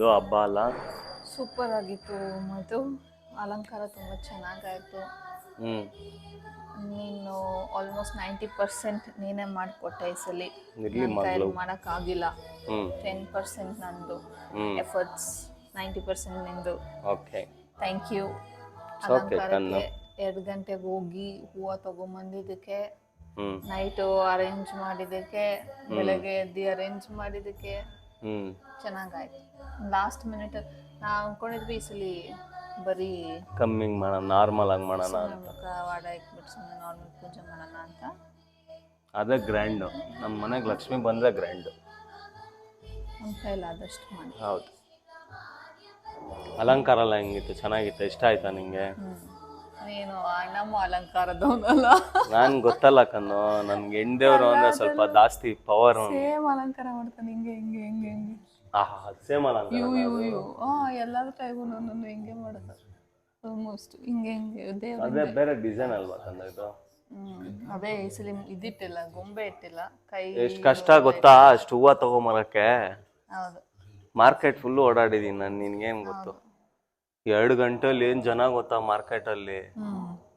ನಿಮ್ಮದು ಹಬ್ಬ ಅಲ್ಲ? ಸೂಪರ್ ಆಗಿತ್ತು ಮತ್ತು ಅಲಂಕಾರ ತುಂಬ ಚೆನ್ನಾಗಾಯಿತು. ನೀನು ಆಲ್ಮೋಸ್ಟ್ 90% ನೀನೇ ಮಾಡಿಕೊಟ್ಟೆ ಈ ಸಲ. ನನ್ನ ಕೈಯಲ್ಲಿ ಮಾಡೋಕ್ಕಾಗಿಲ್ಲ. 10% ನಂದು ಎಫರ್ಟ್ಸ್, 90% ನಿಂದು. Okay, thank you. ಅಲಂಕಾರಕ್ಕೆ 2 ಗಂಟೆಗೆ ಹೋಗಿ ಹೂವು ತೊಗೊಂಬಂದಿದ್ದಕ್ಕೆ, ನೈಟು ಅರೇಂಜ್ ಮಾಡಿದ್ದಕ್ಕೆ, ಬೆಳಗ್ಗೆ ಎದ್ದು ಅರೇಂಜ್ ಮಾಡಿದ್ದಕ್ಕೆ ಚೆನ್ನಾಗಾಯ್ತು. ಲಾಸ್ಟ್ ಮಿನಿಟ್ ನಾವು ಅಂದ್ಕೊಂಡಿದ್ವಿ ಈ ಸಲ ಬರೀ ಕಮ್ಮಿಂಗ್ ಮಾಡೋಣ, ನಾರ್ಮಲ್ ಆಗಿ ಮಾಡೋಣ ಅಂತ, ವಾಡ ಇಟ್ಬಿಟ್ಟು ಸುಮ್ಮನೆ ನಾರ್ಮಲ್ ಪೂಜೆ ಮಾಡೋಣ ಅಂತ. ಅದೇ ಗ್ರ್ಯಾಂಡು. ನಮ್ಮ ಮನೆಗೆ ಲಕ್ಷ್ಮಿ ಬಂದರೆ ಗ್ರ್ಯಾಂಡು. ನಮ್ಮ ಕೈಲಾದಷ್ಟು ಮಾಡಿ. ಹೌದು. ಅಲಂಕಾರ ಎಲ್ಲ ಹೆಂಗಿತ್ತು? ಚೆನ್ನಾಗಿತ್ತು? ಇಷ್ಟ ಆಯ್ತಾ ನಿಂಗೆ? ನೀನು ಅಣ್ಣಮ್ಮ ಅಲಂಕಾರದವನಲ್ಲ. ನಾನು ಗೊತ್ತಲ್ಲ ಕಣ್ಣು, ನನ್ಗೆ ಹೆಣ್ದೇವ್ರು ಅಂದ್ರೆ ಸ್ವಲ್ಪ ಜಾಸ್ತಿ ಪವರ್. ಸೇಮ್ ಅಲಂಕಾರ ಮಾಡ್ತಾನೆ, ಹಿಂಗೆ ಹಿಂಗೆ ಹಿಂಗೆ ಹಿಂಗೆ. ಸೇಮ್ ಅಲಂಕಾರ ಎಲ್ಲಾದ್ರೂ ಕೈಗೂ ನಾನು ಹಿಂಗೆ ಮಾಡೋದು ಆಲ್ಮೋಸ್ಟ್ ಹಿಂಗೆ ಹಿಂಗೆ. ಅದೇ ಬೇರೆ ಡಿಸೈನ್ ಅಲ್ವಾ ಕಣ್ಣು ಇದು? ಅದೇ ಈ ಸಲ ಇದಿಟ್ಟಿಲ್ಲ, ಗೊಂಬೆ ಇಟ್ಟಿಲ್ಲ. ಕೈ ಎಷ್ಟು ಕಷ್ಟ ಗೊತ್ತಾ ಅಷ್ಟು ಹೂವು ತಗೊಂಬರಕ್ಕೆ. ಹೌದು, ಮಾರ್ಕೆಟ್ ಫುಲ್ಲು ಓಡಾಡಿದೀನಿ ನಾನು. ನಿನ್ಗೇನು ಗೊತ್ತು, 2 ಗಂಟೆಲಿ ಏನು ಜನ ಗೊತ್ತಾ ಮಾರ್ಕೆಟಲ್ಲಿ?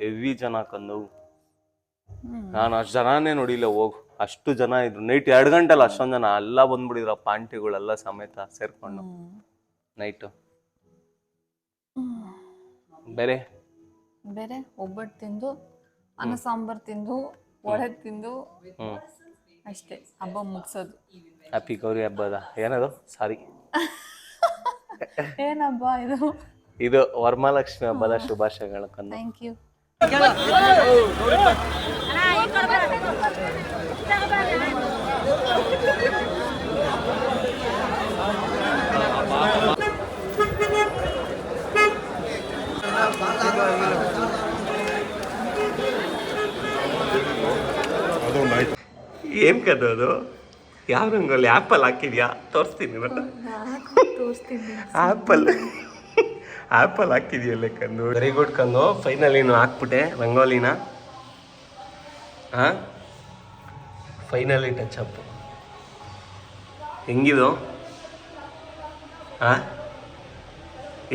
ಹೆವಿ ಜನ ಕಂದು. ನಾನು ಅಷ್ಟು ಜನನೇ ನೋಡಿಲ್ಲ, ಹೋಗು ಅಷ್ಟು ಜನ ಇದ್ರು. ನೈಟ್ 2 ಗಂಟೆಲ್ಲ ಅಷ್ಟೊಂದು ಜನ ಎಲ್ಲ ಬಂದ್ಬಿಟ್ಟಿದ್ರು, ಪಾಂಟಿಗಳೆಲ್ಲ ಸಮೇತ ಸೇರ್ಕೊಂಡು ನೈಟು. ಬೇರೆ ಬೇರೆ ಒಬ್ಬಟ್ಟು ತಿಂದು, ಅನ್ನ ಸಾಂಬಾರು ತಿಂದು, ವಡೆ ತಿಂದು, ಅಷ್ಟೇ ಹಬ್ಬ ಮುಗಿಸೋದು. ಹ್ಯಾಪಿ ಗೌರಿ ಹಬ್ಬದ ಏನದು? ಸಾರಿ, ಏನಬ್ಬ ಇದು? ಇದು ವರಮಹಾಲಕ್ಷ್ಮಿ ಹಬ್ಬದ ಶುಭಾಶಯಗಳು ಕಣ್ಣು. Thank you. ಏನ್ ಕದ್ದು ಅದು? ಯಾವ ರಂಗೋಲಿ? ಆ್ಯಪಲ್ ಹಾಕಿದ್ಯಾ? ತೋರಿಸ್ತೀನಿ ಆ್ಯಪಲ್ ಹಾಕಿದ್ಯಲ್ಲ ಕಂದು. ವೆರಿ ಗುಡ್ ಕಂದು. ಫೈನಲಿ ಹಾಕ್ಬಿಟ್ಟೆ ರಂಗೋಲಿನ. Finally touch up. ಹೆಂಗಿದು?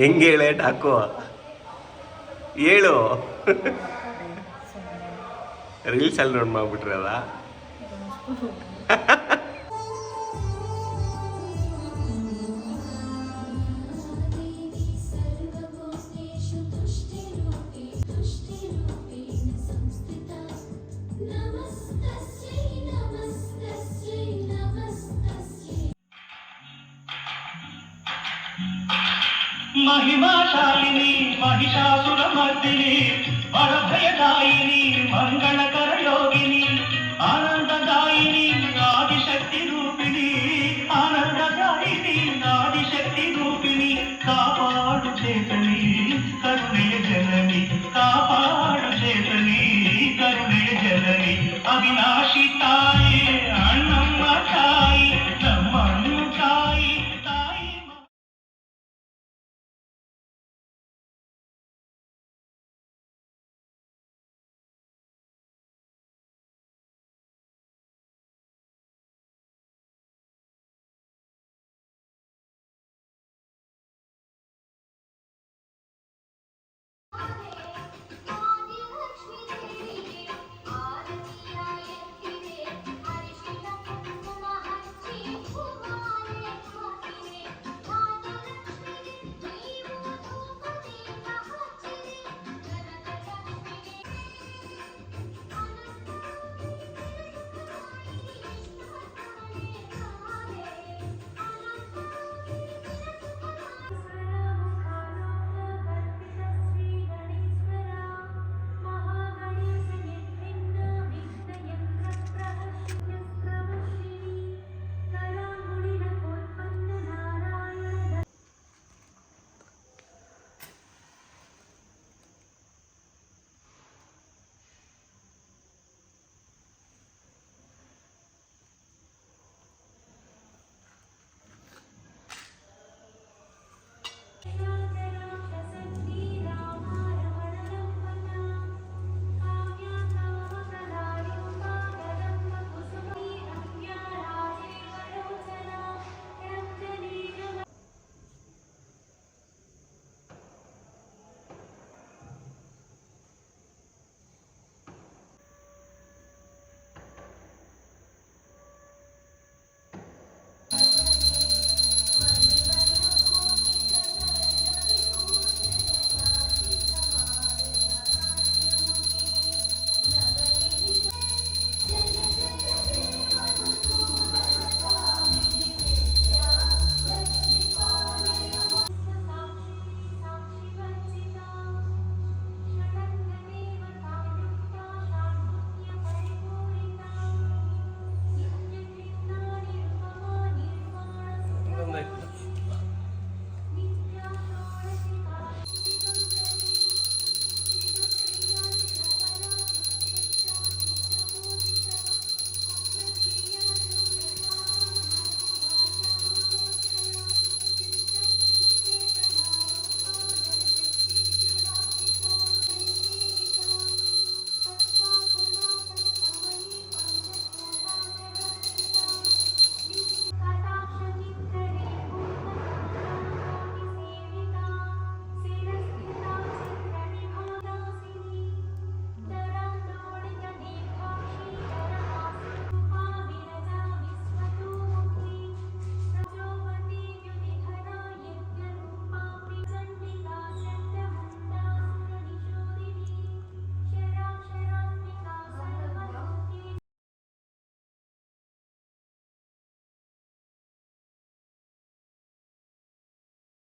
ಹೆಂಗೆ ಹೇಳೆ ಹಾಕುವ? ಹೇಳು. ರೀಲ್ಸ್ ಅಲ್ಲಿ ನೋಡಿ ಮಾಡ್ಬಿಟ್ರಲ್ಲ. महिमाशालिनी महिषासुरमर्दिनी वरभयदायिनी मंगलकरयोगिनी आनंददायिनी आदिशक्ति रूपिणी आनंददायिनी आदिशक्ति रूपिणी कापाडु चेतनी करुणेय जननी कापाडु चेतनी करुणेय जननी अविना